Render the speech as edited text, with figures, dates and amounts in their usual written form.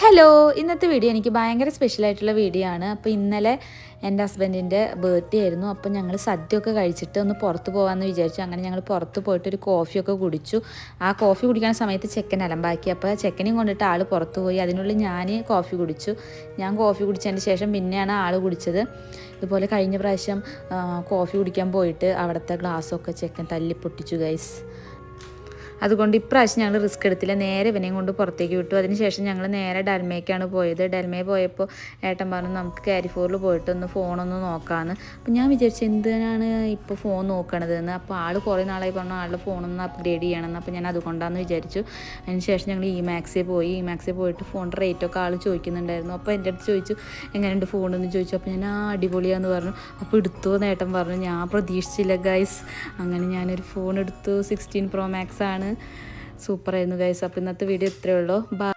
Hello, ഇന്നത്തെ video എനിക്ക് ഭയങ്കര സ്പെഷ്യലായിട്ടുള്ള വീഡിയോ ആണ്. അപ്പോൾ ഇന്നലെ എൻ്റെ ഹസ്ബൻഡിൻ്റെ ബർത്ത്ഡേ ആയിരുന്നു. അപ്പോൾ ഞങ്ങൾ സദ്യയൊക്കെ കഴിച്ചിട്ട് ഒന്ന് പുറത്ത് പോകാമെന്ന് വിചാരിച്ചു. അങ്ങനെ ഞങ്ങൾ പുറത്ത് പോയിട്ട് ഒരു കോഫിയൊക്കെ കുടിച്ചു. ആ കോഫി കുടിക്കുന്ന സമയത്ത് ചെക്കൻ അലമ്പാക്കി. അപ്പോൾ ചെക്കനെയും കൊണ്ടിട്ട് ആൾ പുറത്ത് പോയി. അതിനുള്ളിൽ ഞാൻ കോഫി കുടിച്ചു. ഞാൻ കോഫി കുടിച്ചതിന് ശേഷം പിന്നെയാണ് ആൾ കുടിച്ചത്. ഇതുപോലെ കഴിഞ്ഞ പ്രാവശ്യം കോഫി കുടിക്കാൻ പോയിട്ട് അവിടുത്തെ ഗ്ലാസ്സൊക്കെ ചെക്കൻ തല്ലി പൊട്ടിച്ചു ഗൈസ്. അതുകൊണ്ട് ഇപ്രാവശ്യം ഞങ്ങൾ റിസ്ക് എടുത്തില്ല, നേരെ ഇവനെയും കൊണ്ട് പുറത്തേക്ക് വിട്ടു. അതിനുശേഷം ഞങ്ങൾ നേരെ ഡൽമയ്ക്കാണ് പോയത്. ഡൽമയിൽ പോയപ്പോൾ ഏട്ടൻ പറഞ്ഞു നമുക്ക് കാരിഫോറിൽ പോയിട്ടൊന്ന് ഫോണൊന്ന് നോക്കാമെന്ന്. അപ്പോൾ ഞാൻ വിചാരിച്ചു എന്തിനാണ് ഇപ്പോൾ ഫോൺ നോക്കണതെന്ന്. അപ്പോൾ ആൾ കുറേ നാളായി പറഞ്ഞു ആളുടെ ഫോണൊന്ന് അപ്ഗ്രേഡ് ചെയ്യണമെന്ന്. അപ്പോൾ ഞാൻ അതുകൊണ്ടാണെന്ന് വിചാരിച്ചു. അതിനുശേഷം ഞങ്ങൾ ഇമാക്സിൽ പോയിട്ട് ഫോണിൻ്റെ റേറ്റൊക്കെ ആൾ ചോദിക്കുന്നുണ്ടായിരുന്നു. അപ്പോൾ എൻ്റെ അടുത്ത് ചോദിച്ചു എങ്ങനെയുണ്ട് ഫോണെന്ന് ചോദിച്ചു. അപ്പോൾ ഞാൻ അടിപൊളിയാന്ന് പറഞ്ഞു. അപ്പോൾ എടുത്തു എന്ന് ഏട്ടൻ പറഞ്ഞു. ഞാൻ പ്രതീക്ഷിച്ചില്ല ഗൈസ്. അങ്ങനെ ഞാനൊരു ഫോൺ എടുത്തു. 16 Pro Max ആണ്. സൂപ്പറായിരുന്നു ഗൈസ്. അപ്പോൾ ഇന്നത്തെ വീഡിയോ ഇത്രയേ ഉള്ളൂ.